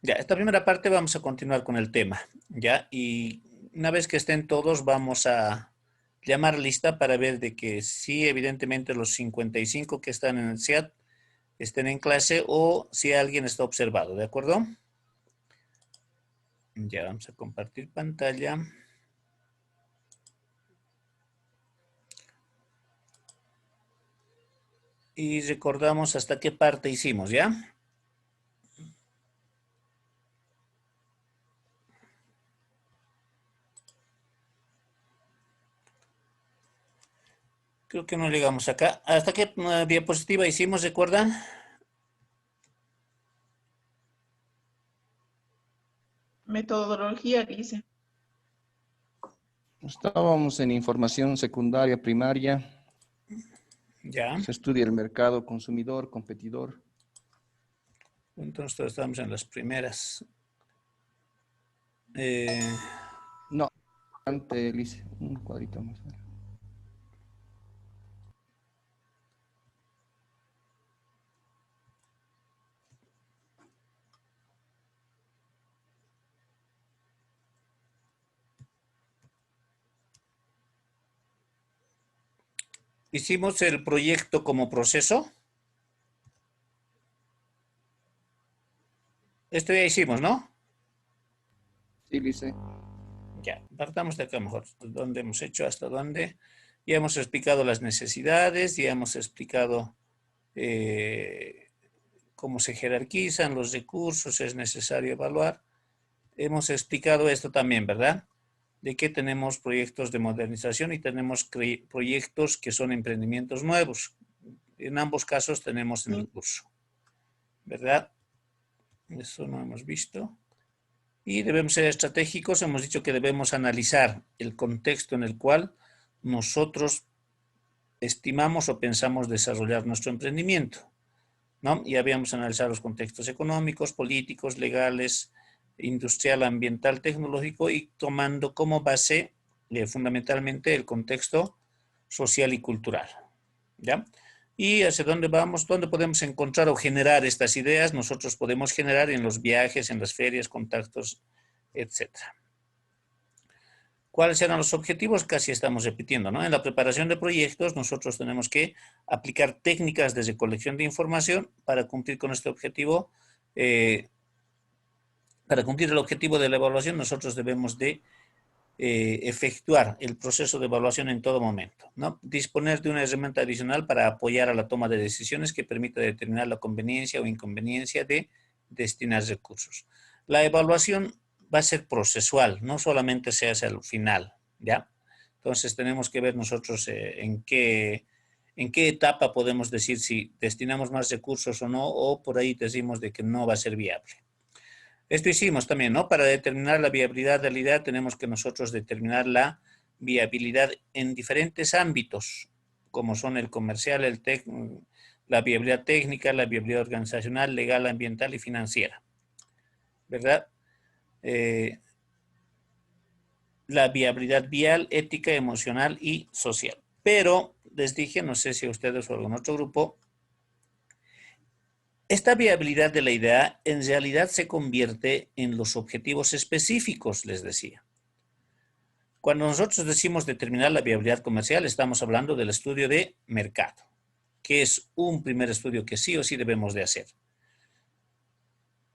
Ya, esta primera parte vamos a continuar con el tema, ¿ya? Y una vez que estén todos, vamos a llamar lista para ver de que sí, evidentemente los 55 que están en el chat estén en clase o si alguien está observado, ¿de acuerdo? Ya, vamos a compartir pantalla. Y recordamos hasta qué parte hicimos, ¿ya? Creo que no llegamos acá. ¿Hasta qué diapositiva hicimos, recuerdan? Metodología, dice. Estábamos en información secundaria, primaria. Ya. Se estudia el mercado, consumidor, competidor. Entonces estamos en las primeras. No, antes, Lice, un cuadrito más. Hicimos el proyecto como proceso. Esto ya hicimos, ¿no? Sí, Lice. Ya, partamos de acá mejor. ¿Dónde hemos hecho? ¿Hasta dónde? Ya hemos explicado las necesidades, ya hemos explicado cómo se jerarquizan los recursos, es necesario evaluar. Hemos explicado esto también, ¿verdad? De que tenemos proyectos de modernización y tenemos proyectos que son emprendimientos nuevos. En ambos casos tenemos en el curso, ¿verdad? Eso no hemos visto. Y debemos ser estratégicos. Hemos dicho que debemos analizar el contexto en el cual nosotros estimamos o pensamos desarrollar nuestro emprendimiento, ¿no? Y habíamos analizado los contextos económicos, políticos, legales, industrial, ambiental, tecnológico y tomando como base fundamentalmente el contexto social y cultural, ¿ya? Y hacia dónde vamos, dónde podemos encontrar o generar estas ideas, nosotros podemos generar en los viajes, en las ferias, contactos, etcétera. ¿Cuáles eran los objetivos? Casi estamos repitiendo, ¿no? En la preparación de proyectos, nosotros tenemos que aplicar técnicas de recolección de información para cumplir con este objetivo. Para cumplir el objetivo de la evaluación, nosotros debemos de efectuar el proceso de evaluación en todo momento, ¿no? Disponer de una herramienta adicional para apoyar a la toma de decisiones que permita determinar la conveniencia o inconveniencia de destinar recursos. La evaluación va a ser procesual, no solamente se hace al final, ¿ya? Entonces tenemos que ver nosotros en qué etapa podemos decir si destinamos más recursos o no, o por ahí decimos de que no va a ser viable. Esto hicimos también, ¿no? Para determinar la viabilidad de la idea tenemos que nosotros determinar la viabilidad en diferentes ámbitos, como son el comercial, la viabilidad técnica, la viabilidad organizacional, legal, ambiental y financiera, ¿verdad? La viabilidad vial, ética, emocional y social. Pero les dije, no sé si a ustedes o algún otro grupo, esta viabilidad de la idea en realidad se convierte en los objetivos específicos, les decía. Cuando nosotros decimos determinar la viabilidad comercial, estamos hablando del estudio de mercado, que es un primer estudio que sí o sí debemos de hacer.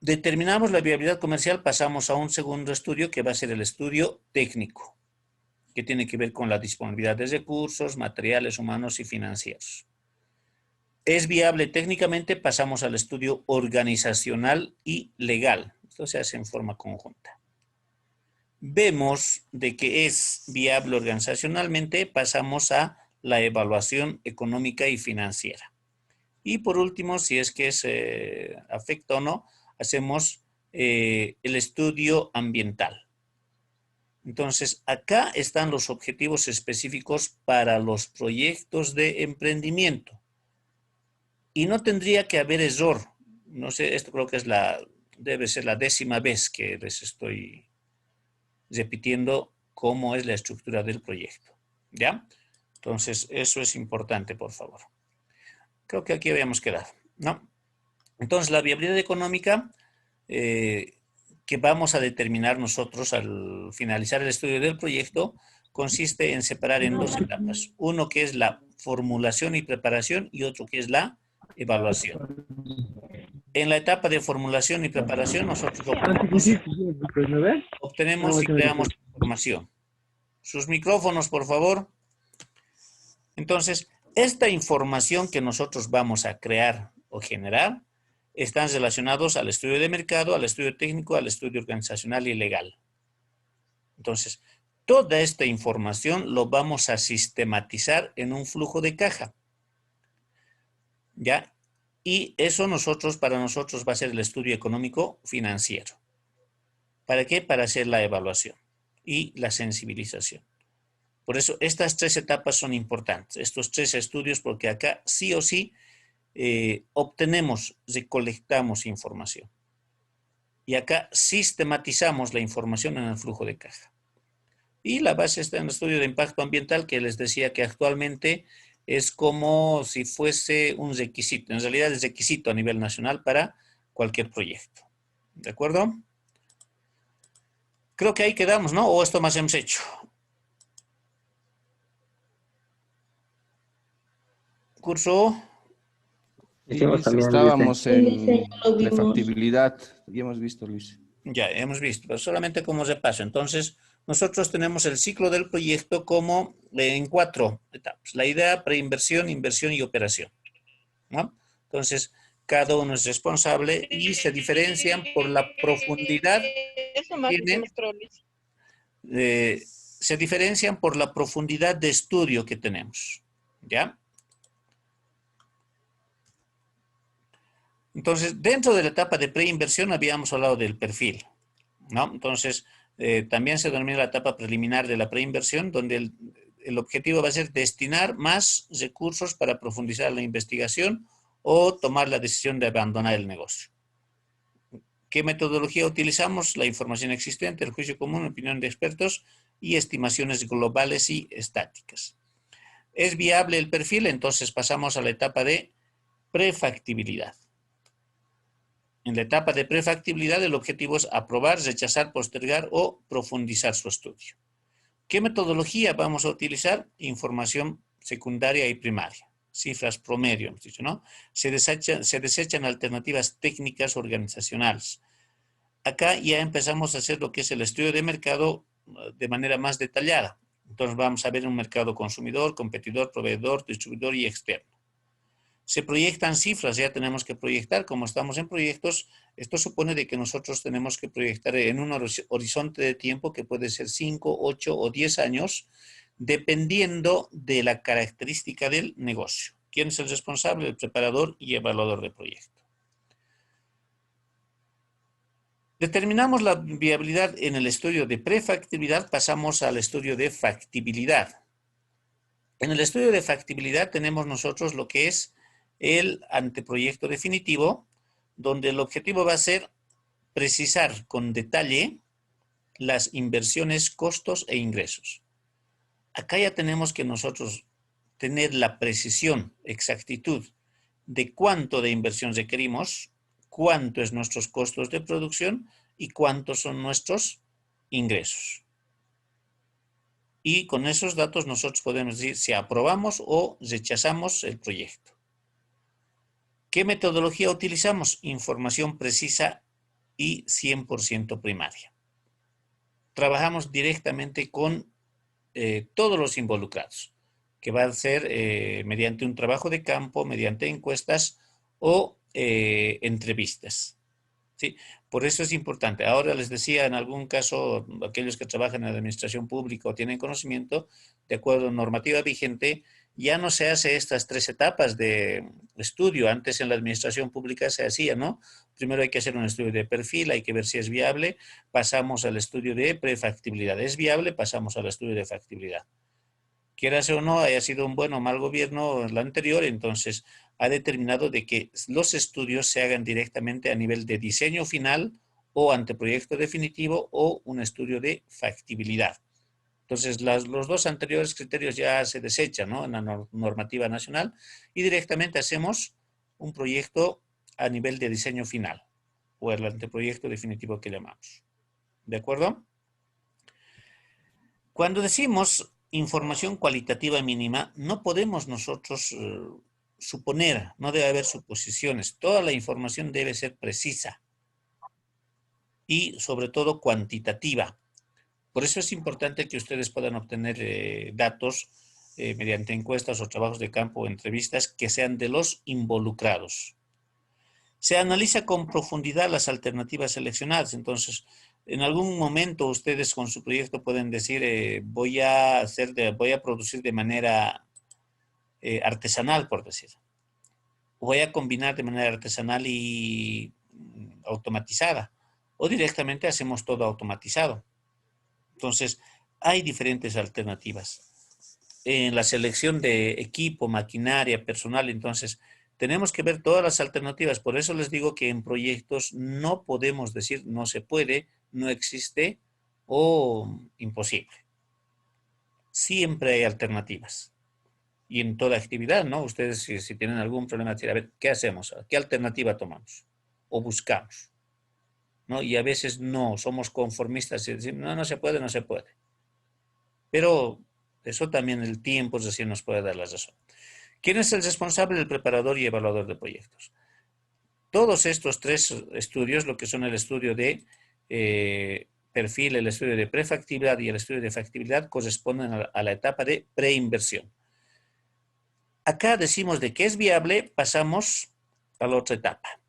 Determinamos la viabilidad comercial, pasamos a un segundo estudio que va a ser el estudio técnico, que tiene que ver con la disponibilidad de recursos, materiales humanos y financieros. Es viable técnicamente, pasamos al estudio organizacional y legal. Esto se hace en forma conjunta. Vemos de que es viable organizacionalmente, pasamos a la evaluación económica y financiera. Y por último, si es que se afecta o no, hacemos el estudio ambiental. Entonces, acá están los objetivos específicos para los proyectos de emprendimiento. Y no tendría que haber error. No sé, esto creo que debe ser la 10ª vez que les estoy repitiendo cómo es la estructura del proyecto, ¿ya? Entonces, eso es importante, por favor. Creo que aquí habíamos quedado, ¿no? Entonces, la viabilidad económica que vamos a determinar nosotros al finalizar el estudio del proyecto consiste en separar en dos etapas. Uno que es la formulación y preparación y otro que es la evaluación. En la etapa de formulación y preparación nosotros obtenemos y creamos información. Sus micrófonos, por favor. Entonces, esta información que nosotros vamos a crear o generar están relacionados al estudio de mercado, al estudio técnico, al estudio organizacional y legal. Entonces, toda esta información lo vamos a sistematizar en un flujo de caja. ¿Ya? Y eso para nosotros va a ser el estudio económico financiero. ¿Para qué? Para hacer la evaluación y la sensibilización. Por eso estas tres etapas son importantes, estos tres estudios, porque acá sí o sí obtenemos, recolectamos información. Y acá sistematizamos la información en el flujo de caja. Y la base está en el estudio de impacto ambiental, que les decía que actualmente es como si fuese un requisito. En realidad es requisito a nivel nacional para cualquier proyecto. ¿De acuerdo? Creo que ahí quedamos, ¿no? ¿O esto más hemos hecho? Curso. Luis, estábamos en prefactibilidad, ya hemos visto, Luis. Ya, hemos visto, pero solamente como repaso. Entonces, nosotros tenemos el ciclo del proyecto como en 4 etapas. La idea, preinversión, inversión y operación, ¿no? Entonces, cada uno es responsable y se diferencian por la profundidad. Se diferencian por la profundidad de estudio que tenemos, ¿ya? Entonces, dentro de la etapa de preinversión habíamos hablado del perfil, ¿no? Entonces, también se denomina la etapa preliminar de la preinversión, donde el objetivo va a ser destinar más recursos para profundizar la investigación o tomar la decisión de abandonar el negocio. ¿Qué metodología utilizamos? La información existente, el juicio común, opinión de expertos y estimaciones globales y estáticas. ¿Es viable el perfil? Entonces pasamos a la etapa de prefactibilidad. En la etapa de prefactibilidad, el objetivo es aprobar, rechazar, postergar o profundizar su estudio. ¿Qué metodología vamos a utilizar? Información secundaria y primaria. Cifras promedio, hemos dicho, ¿no? Se desechan alternativas técnicas organizacionales. Acá ya empezamos a hacer lo que es el estudio de mercado de manera más detallada. Entonces vamos a ver un mercado consumidor, competidor, proveedor, distribuidor y externo. Se proyectan cifras, ya tenemos que proyectar, como estamos en proyectos, esto supone de que nosotros tenemos que proyectar en un horizonte de tiempo que puede ser 5, 8 o 10 años, dependiendo de la característica del negocio. ¿Quién es el responsable? El preparador y evaluador de proyecto. Determinamos la viabilidad en el estudio de prefactibilidad, pasamos al estudio de factibilidad. En el estudio de factibilidad tenemos nosotros lo que es el anteproyecto definitivo, donde el objetivo va a ser precisar con detalle las inversiones, costos e ingresos. Acá ya tenemos que nosotros tener la precisión, exactitud de cuánto de inversión requerimos, cuánto es nuestros costos de producción y cuántos son nuestros ingresos. Y con esos datos nosotros podemos decir si aprobamos o rechazamos el proyecto. ¿Qué metodología utilizamos? Información precisa y 100% primaria. Trabajamos directamente con todos los involucrados, que va a ser mediante un trabajo de campo, mediante encuestas o entrevistas. ¿Sí? Por eso es importante. Ahora les decía, en algún caso, aquellos que trabajan en la administración pública o tienen conocimiento, de acuerdo a normativa vigente, ya no se hace estas 3 etapas de estudio. Antes en la administración pública se hacía, ¿no? Primero hay que hacer un estudio de perfil, hay que ver si es viable, pasamos al estudio de prefactibilidad. ¿Es viable? Pasamos al estudio de factibilidad. Quieras o no, haya sido un buen o mal gobierno el anterior, entonces ha determinado de que los estudios se hagan directamente a nivel de diseño final o anteproyecto definitivo o un estudio de factibilidad. Entonces, los 2 anteriores criterios ya se desechan, ¿no? En la normativa nacional y directamente hacemos un proyecto a nivel de diseño final o el anteproyecto definitivo que llamamos. ¿De acuerdo? Cuando decimos información cualitativa mínima, no podemos nosotros suponer, no debe haber suposiciones. Toda la información debe ser precisa y sobre todo cuantitativa. Por eso es importante que ustedes puedan obtener datos mediante encuestas o trabajos de campo o entrevistas que sean de los involucrados. Se analiza con profundidad las alternativas seleccionadas. Entonces, en algún momento ustedes con su proyecto pueden decir, voy a producir de manera artesanal, por decir. Voy a combinar de manera artesanal y automatizada. O directamente hacemos todo automatizado. Entonces, hay diferentes alternativas. En la selección de equipo, maquinaria, personal, entonces, tenemos que ver todas las alternativas. Por eso les digo que en proyectos no podemos decir no se puede, no existe o imposible. Siempre hay alternativas. Y en toda actividad, ¿no? Ustedes si tienen algún problema, decir, a ver, ¿qué hacemos? ¿Qué alternativa tomamos? O buscamos, ¿no? Y a veces no, somos conformistas y decimos, no, no se puede, no se puede. Pero eso también el tiempo recién nos puede dar la razón. ¿Quién es el responsable, el preparador y evaluador de proyectos? Todos estos tres estudios, lo que son el estudio de perfil, el estudio de prefactibilidad y el estudio de factibilidad, corresponden a la etapa de preinversión. Acá decimos de que es viable, pasamos a la otra etapa,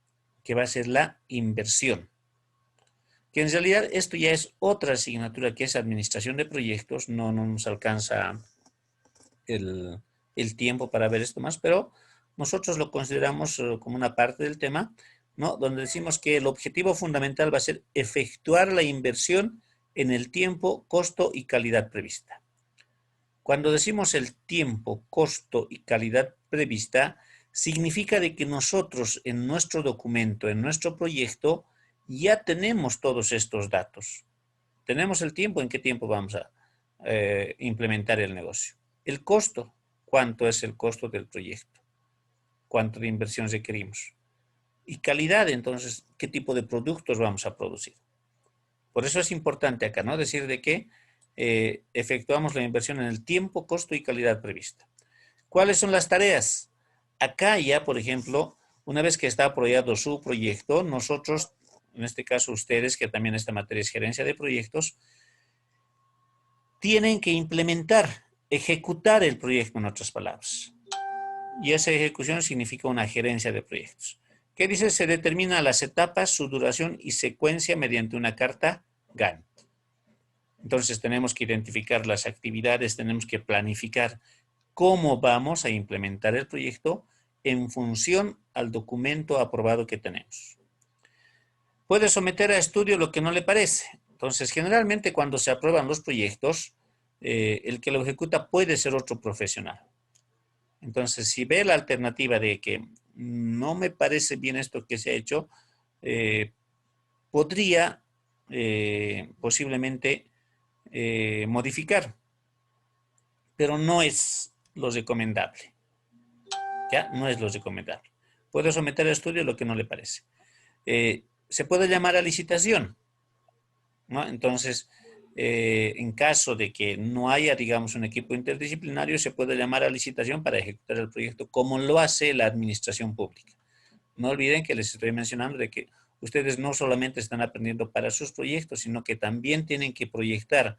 que va a ser la inversión. Que en realidad esto ya es otra asignatura que es administración de proyectos, no nos alcanza el tiempo para ver esto más, pero nosotros lo consideramos como una parte del tema, ¿no? Donde decimos que el objetivo fundamental va a ser efectuar la inversión en el tiempo, costo y calidad prevista. Cuando decimos el tiempo, costo y calidad prevista, significa de que nosotros en nuestro documento, en nuestro proyecto, ya tenemos todos estos datos. Tenemos el tiempo, en qué tiempo vamos a implementar el negocio. El costo, cuánto es el costo del proyecto, cuánto de inversión requerimos. Y calidad, entonces, qué tipo de productos vamos a producir. Por eso es importante acá, ¿no? Decir de que efectuamos la inversión en el tiempo, costo y calidad prevista. ¿Cuáles son las tareas? Acá ya, por ejemplo, una vez que está aprobado su proyecto, nosotros, en este caso ustedes, que también esta materia es gerencia de proyectos, tienen que implementar, ejecutar el proyecto, en otras palabras. Y esa ejecución significa una gerencia de proyectos. ¿Qué dice? Se determina las etapas, su duración y secuencia mediante una carta Gantt. Entonces tenemos que identificar las actividades, tenemos que planificar cómo vamos a implementar el proyecto en función al documento aprobado que tenemos. Puede someter a estudio lo que no le parece. Entonces, generalmente cuando se aprueban los proyectos, el que lo ejecuta puede ser otro profesional. Entonces, si ve la alternativa de que no me parece bien esto que se ha hecho, podría posiblemente modificar, pero no es lo recomendable. ¿Ya? No es lo recomendable. Puede someter a estudio lo que no le parece. Se puede llamar a licitación, ¿no? Entonces, en caso de que no haya, digamos, un equipo interdisciplinario, se puede llamar a licitación para ejecutar el proyecto, como lo hace la administración pública. No olviden que les estoy mencionando de que ustedes no solamente están aprendiendo para sus proyectos, sino que también tienen que proyectar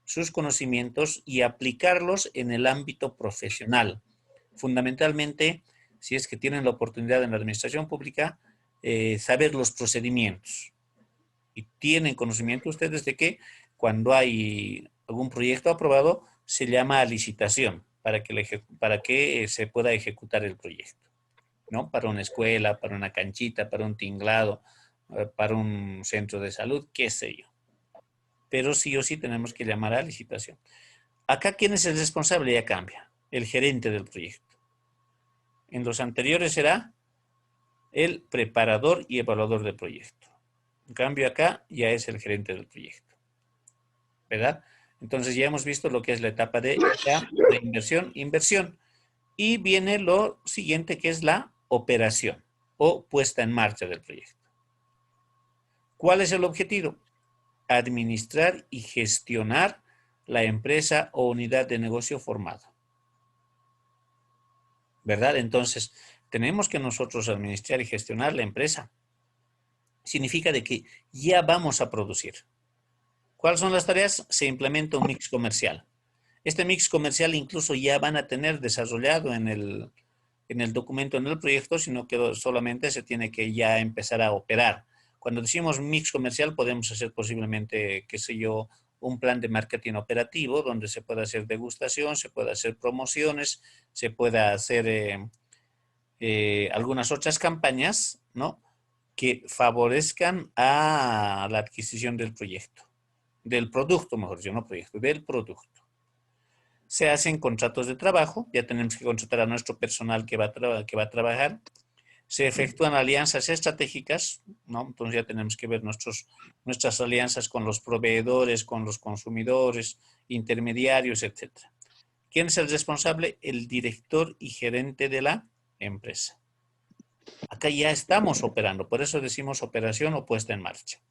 sus conocimientos y aplicarlos en el ámbito profesional. Fundamentalmente, si es que tienen la oportunidad en la administración pública, saber los procedimientos. Y tienen conocimiento ustedes de que cuando hay algún proyecto aprobado, se llama a licitación para que se pueda ejecutar el proyecto, ¿no? Para una escuela, para una canchita, para un tinglado, para un centro de salud, qué sé yo. Pero sí o sí tenemos que llamar a licitación. Acá, ¿quién es el responsable? Ya cambia. El gerente del proyecto. En los anteriores será el preparador y evaluador del proyecto. En cambio, acá ya es el gerente del proyecto. ¿Verdad? Entonces ya hemos visto lo que es la etapa de inversión. Y viene lo siguiente, que es la operación o puesta en marcha del proyecto. ¿Cuál es el objetivo? Administrar y gestionar la empresa o unidad de negocio formado. ¿Verdad? Entonces, tenemos que nosotros administrar y gestionar la empresa. Significa de que ya vamos a producir. ¿Cuáles son las tareas? Se implementa un mix comercial. Este mix comercial incluso ya van a tener desarrollado en el documento, en el proyecto, sino que solamente se tiene que ya empezar a operar. Cuando decimos mix comercial, podemos hacer posiblemente, qué sé yo, un plan de marketing operativo donde se pueda hacer degustación, se pueda hacer promociones, se pueda hacer algunas otras campañas, ¿no? Que favorezcan a la adquisición del proyecto, del producto, mejor dicho, no proyecto, del producto. Se hacen contratos de trabajo, ya tenemos que contratar a nuestro personal que va a trabajar. Se efectúan alianzas estratégicas, ¿no? Entonces ya tenemos que ver nuestras alianzas con los proveedores, con los consumidores, intermediarios, etc. ¿Quién es el responsable? El director y gerente de la empresa. Acá ya estamos operando, por eso decimos operación o puesta en marcha.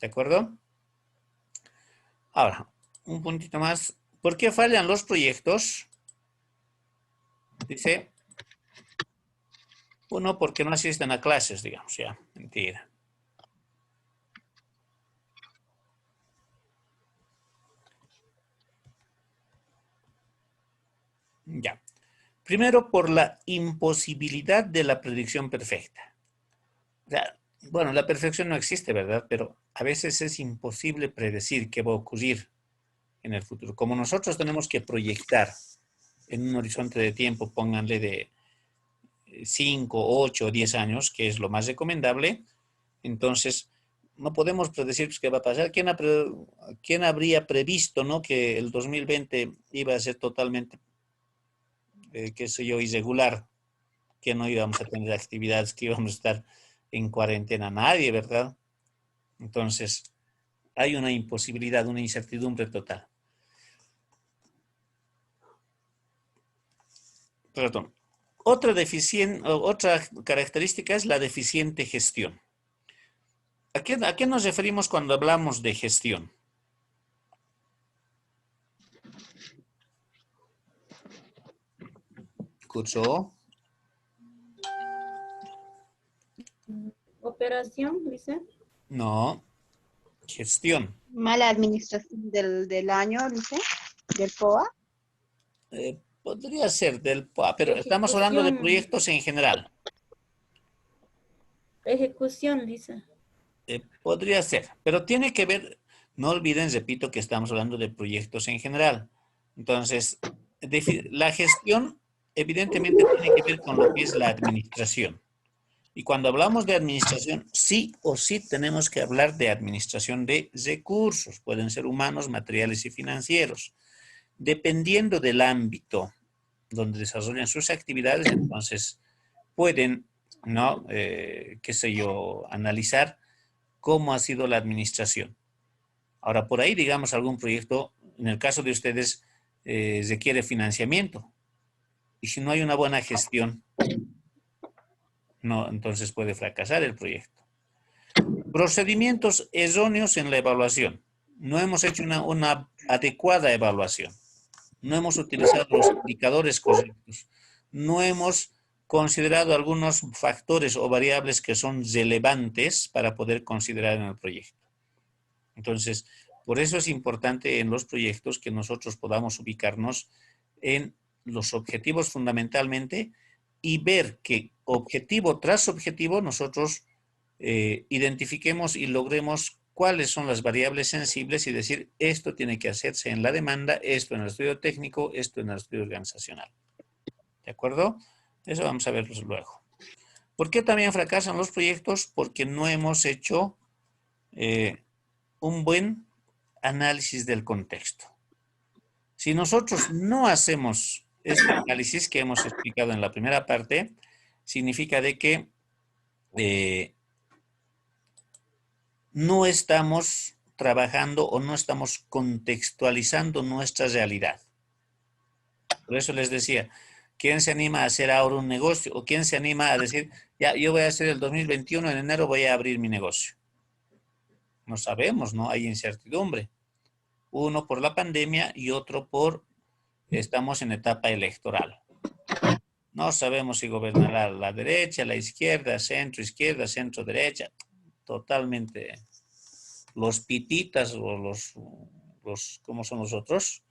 ¿De acuerdo? Ahora, un puntito más. ¿Por qué fallan los proyectos? Dice, uno, porque no asisten a clases, digamos, ya, mentira. Ya. Primero, por la imposibilidad de la predicción perfecta. O sea, bueno, la perfección no existe, ¿verdad? Pero a veces es imposible predecir qué va a ocurrir en el futuro. Como nosotros tenemos que proyectar en un horizonte de tiempo, pónganle de 5, 8, 10 años, que es lo más recomendable, entonces no podemos predecir qué va a pasar. ¿Quién habría previsto, ¿no?, que el 2020 iba a ser totalmente, qué sé yo, irregular, que no íbamos a tener actividades, que íbamos a estar en cuarentena? Nadie, ¿verdad? Entonces, hay una imposibilidad, una incertidumbre total. Perdón. Otra característica es la deficiente gestión. ¿A qué nos referimos cuando hablamos de gestión? Curso. Operación, dice. No. Gestión. Mala administración del año, dice, del POA. Podría ser del POA, pero estamos hablando de proyectos en general. Ejecución, dice. Podría ser, pero tiene que ver, no olviden, repito, que estamos hablando de proyectos en general. Entonces, la gestión evidentemente tiene que ver con lo que es la administración. Y cuando hablamos de administración, sí o sí tenemos que hablar de administración de recursos. Pueden ser humanos, materiales y financieros. Dependiendo del ámbito donde desarrollan sus actividades, entonces pueden, ¿no? Qué sé yo, analizar cómo ha sido la administración. Ahora, por ahí, digamos, algún proyecto, en el caso de ustedes, requiere financiamiento. Y si no hay una buena gestión, no, entonces puede fracasar el proyecto. Procedimientos erróneos en la evaluación. No hemos hecho una adecuada evaluación. No hemos utilizado los indicadores correctos. No hemos considerado algunos factores o variables que son relevantes para poder considerar en el proyecto. Entonces, por eso es importante en los proyectos que nosotros podamos ubicarnos en los objetivos fundamentalmente y ver que objetivo tras objetivo nosotros identifiquemos y logremos cuáles son las variables sensibles y decir, esto tiene que hacerse en la demanda, esto en el estudio técnico, esto en el estudio organizacional. ¿De acuerdo? Eso vamos a verlo luego. ¿Por qué también fracasan los proyectos? Porque no hemos hecho un buen análisis del contexto. Si nosotros no hacemos este análisis que hemos explicado en la primera parte, significa de que no estamos trabajando o no estamos contextualizando nuestra realidad. Por eso les decía, ¿quién se anima a hacer ahora un negocio? ¿O quién se anima a decir, Ya, yo voy a hacer el 2021, en enero voy a abrir mi negocio. No sabemos, ¿no? Hay incertidumbre. Uno por la pandemia y otro por estamos en etapa electoral. No sabemos si gobernará la derecha, la izquierda, centro derecha. Totalmente. Los pititas o ¿cómo son los otros?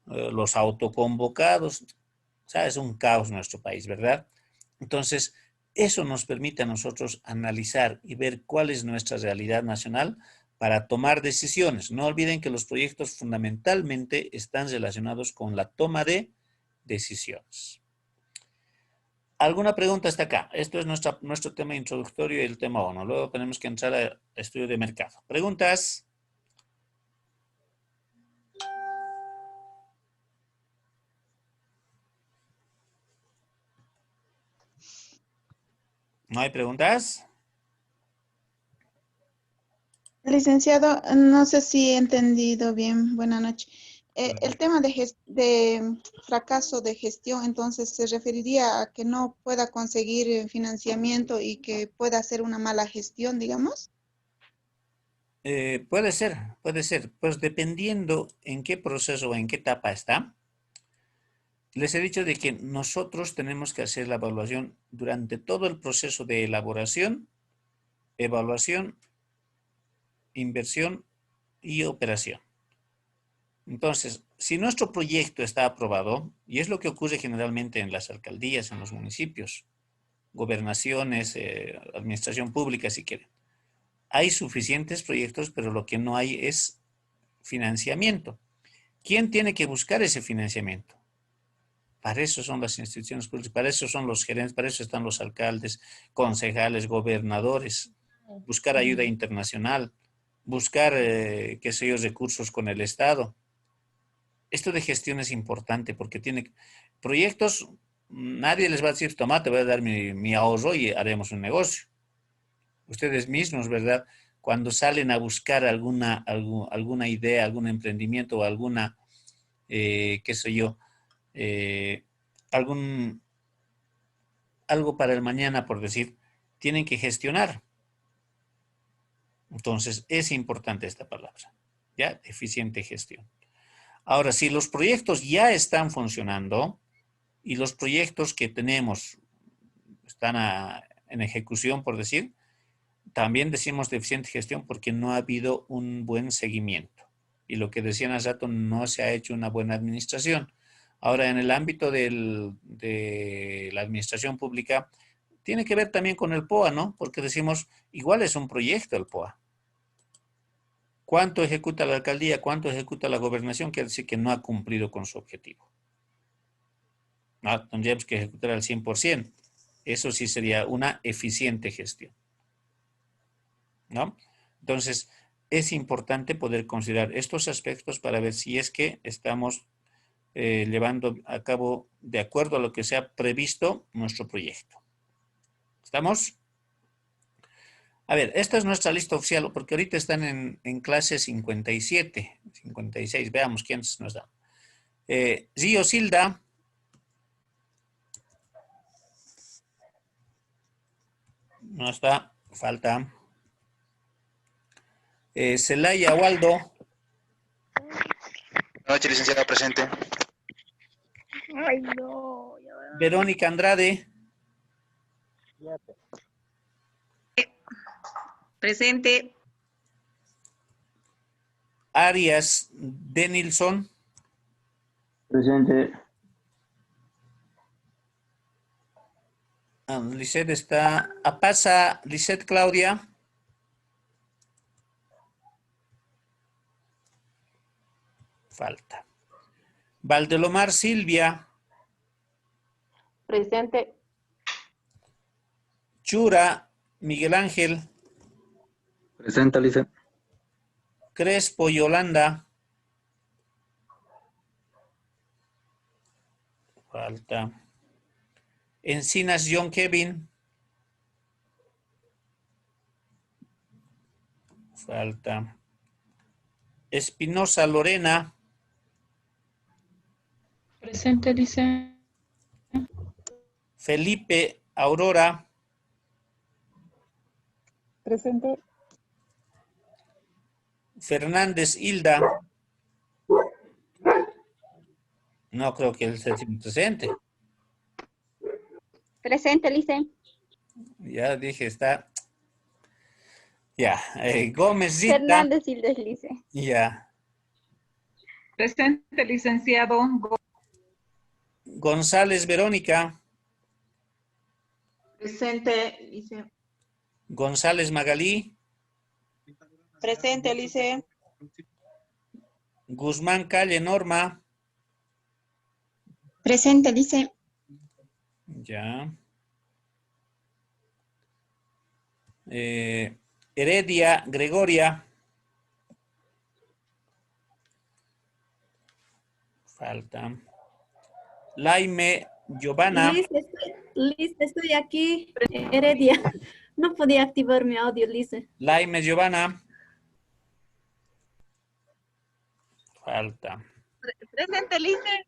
Los autoconvocados. O sea, es un caos nuestro país, ¿verdad? Entonces, eso nos permite a nosotros analizar y ver cuál es nuestra realidad nacional para tomar decisiones. No olviden que los proyectos fundamentalmente están relacionados con la toma de decisiones. ¿Alguna pregunta hasta acá? Esto es nuestro tema introductorio y el tema 1. Luego tenemos que entrar al estudio de mercado. ¿Preguntas? ¿No hay preguntas? Licenciado, no sé si he entendido bien. Buenas noches. El tema de fracaso de gestión, entonces, ¿se referiría a que no pueda conseguir financiamiento y que pueda hacer una mala gestión, digamos? Puede ser, puede ser. Pues dependiendo en qué proceso o en qué etapa está. Les he dicho de que nosotros tenemos que hacer la evaluación durante todo el proceso de elaboración, evaluación, inversión y operación. Entonces, si nuestro proyecto está aprobado, y es lo que ocurre generalmente en las alcaldías, en los municipios, gobernaciones, administración pública, si quieren, hay suficientes proyectos, pero lo que no hay es financiamiento. ¿Quién tiene que buscar ese financiamiento? Para eso son las instituciones públicas, para eso son los gerentes, para eso están los alcaldes, concejales, gobernadores, buscar ayuda internacional, buscar, qué sé yo, recursos con el Estado. Esto de gestión es importante porque tiene proyectos, nadie les va a decir, toma, te voy a dar mi ahorro y haremos un negocio. Ustedes mismos, ¿verdad? Cuando salen a buscar alguna idea, algún emprendimiento o alguna, qué sé yo, eh, algo para el mañana, por decir, tienen que gestionar. Entonces, es importante esta palabra, ¿ya? Eficiente gestión. Ahora, si los proyectos ya están funcionando y los proyectos que tenemos están en ejecución, por decir, también decimos de eficiente gestión porque no ha habido un buen seguimiento. Y lo que decían hace rato, no se ha hecho una buena administración. Ahora, en el ámbito de la administración pública, tiene que ver también con el POA, ¿no? Porque decimos, igual es un proyecto el POA. ¿Cuánto ejecuta la alcaldía? ¿Cuánto ejecuta la gobernación? Quiere decir que no ha cumplido con su objetivo. No, tendríamos que ejecutar al 100%. Eso sí sería una eficiente gestión, ¿no? Entonces, es importante poder considerar estos aspectos para ver si es que estamos llevando a cabo de acuerdo a lo que se ha previsto nuestro proyecto. ¿Estamos? A ver, esta es nuestra lista oficial, porque ahorita están en clase 57, 56. Veamos quiénes nos dan. Río Silda. No está, falta. Celaya Waldo. Buenas noches, licenciado presente. Ay, no. Verónica Andrade. Presente. Arias Denilson. Presente. Lisette está. Apasa Lisette Claudia. Falta. Valdelomar Silvia. Presente. Chura Miguel Ángel. Presente, Lice. Crespo Yolanda. Falta. Encinas John Kevin. Falta. Espinosa Lorena. Presente, dice. Felipe Aurora. Presente. Fernández Hilda. No creo que él esté presente. Presente, Lice. Ya dije, está. Ya. Gómez Rita. Fernández y Lice. Ya. Presente, licenciado. González Verónica. Presente, Lice. González Magalí. Presente, Lice. Guzmán Calle Norma. Presente, Lice. Ya. Heredia Gregoria. Falta. Laime Giovanna. Liz, estoy aquí, Heredia. No podía activar mi audio, Liz. Laime Giovanna. Falta. Presente, Lice.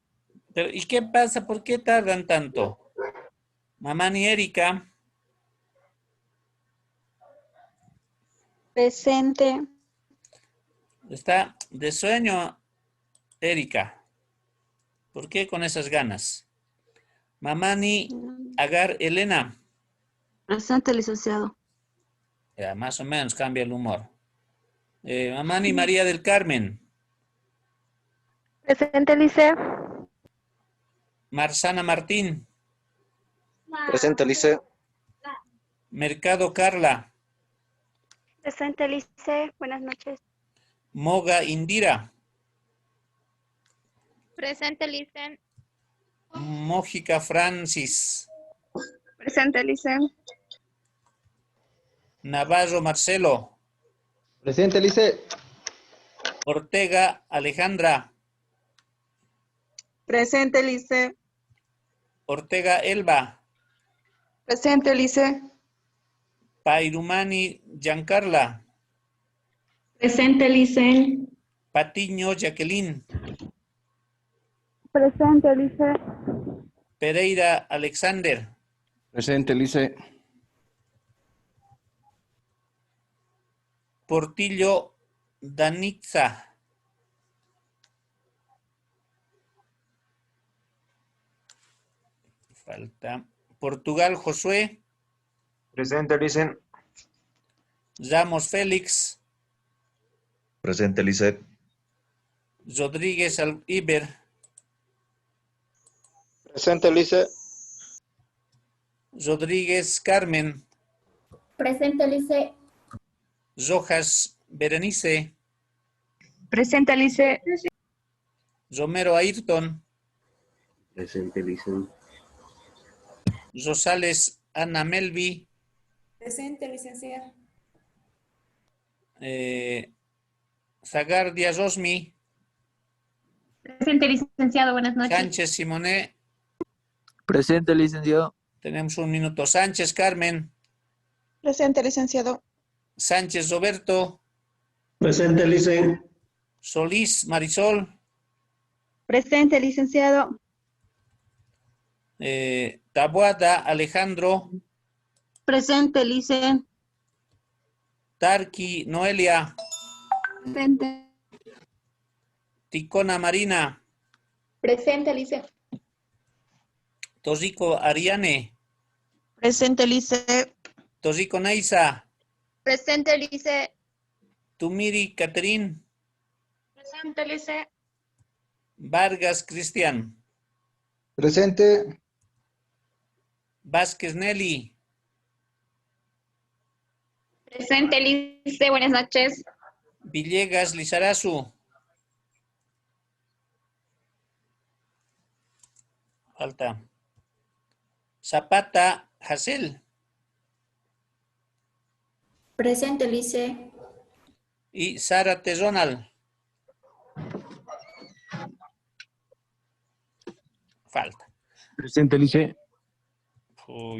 Pero, ¿y qué pasa? ¿Por qué tardan tanto? Mamani Erika. Presente. Está de sueño, Erika. ¿Por qué con esas ganas? Mamani Agar Elena. Presente, licenciado. Ya, más o menos cambia el humor. Mamani María del Carmen. Presente, Lice. Marzana Martín. Presente, Lice. Mercado Carla. Presente, Lice. Buenas noches. Moga Indira. Presente, Lice. Mójica Francis. Presente, Lice. Navarro Marcelo. Presente, Lice. Ortega Alejandra. Presente, Lice. Ortega Elba. Presente, Lice. Pairumani Giancarla. Presente, Lice. Patiño Jacqueline. Presente, Lice. Pereira Alexander. Presente, Lice. Portillo Danitza. Falta. Portugal Josué. Presente, Lice. Ramos Félix. Presente, Lice. Rodríguez Iber. Presente, Lice. Rodríguez Carmen. Presente, Lice. Rojas Berenice. Presente, Lice. Romero Ayrton. Presente, Lice. Rosales Ana Melvi. Presente, licenciada. Zagar Díaz Rosmi. Presente, licenciado. Buenas noches. Sánchez Simoné. Presente, licenciado. Tenemos un minuto. Sánchez Carmen. Presente, licenciado. Sánchez Roberto. Presente, Lice. Solís Marisol. Presente, licenciado. Taboada Alejandro. Presente, Lice. Tarqui Noelia. Presente. Ticona Marina. Presente, Lice. Tosico Ariane. Presente, Lice. Tosico Neisa. Presente, Lice. Tumiri Catherine. Presente, Lice. Vargas Cristian. Presente. Vázquez Nelly. Presente, Lice. Buenas noches. Villegas Lizarazu. Falta. Zapata Hassel. Presente, Lice. Y Sara Tezonal. Falta. Presente, Lice.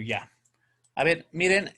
Ya. A ver, miren,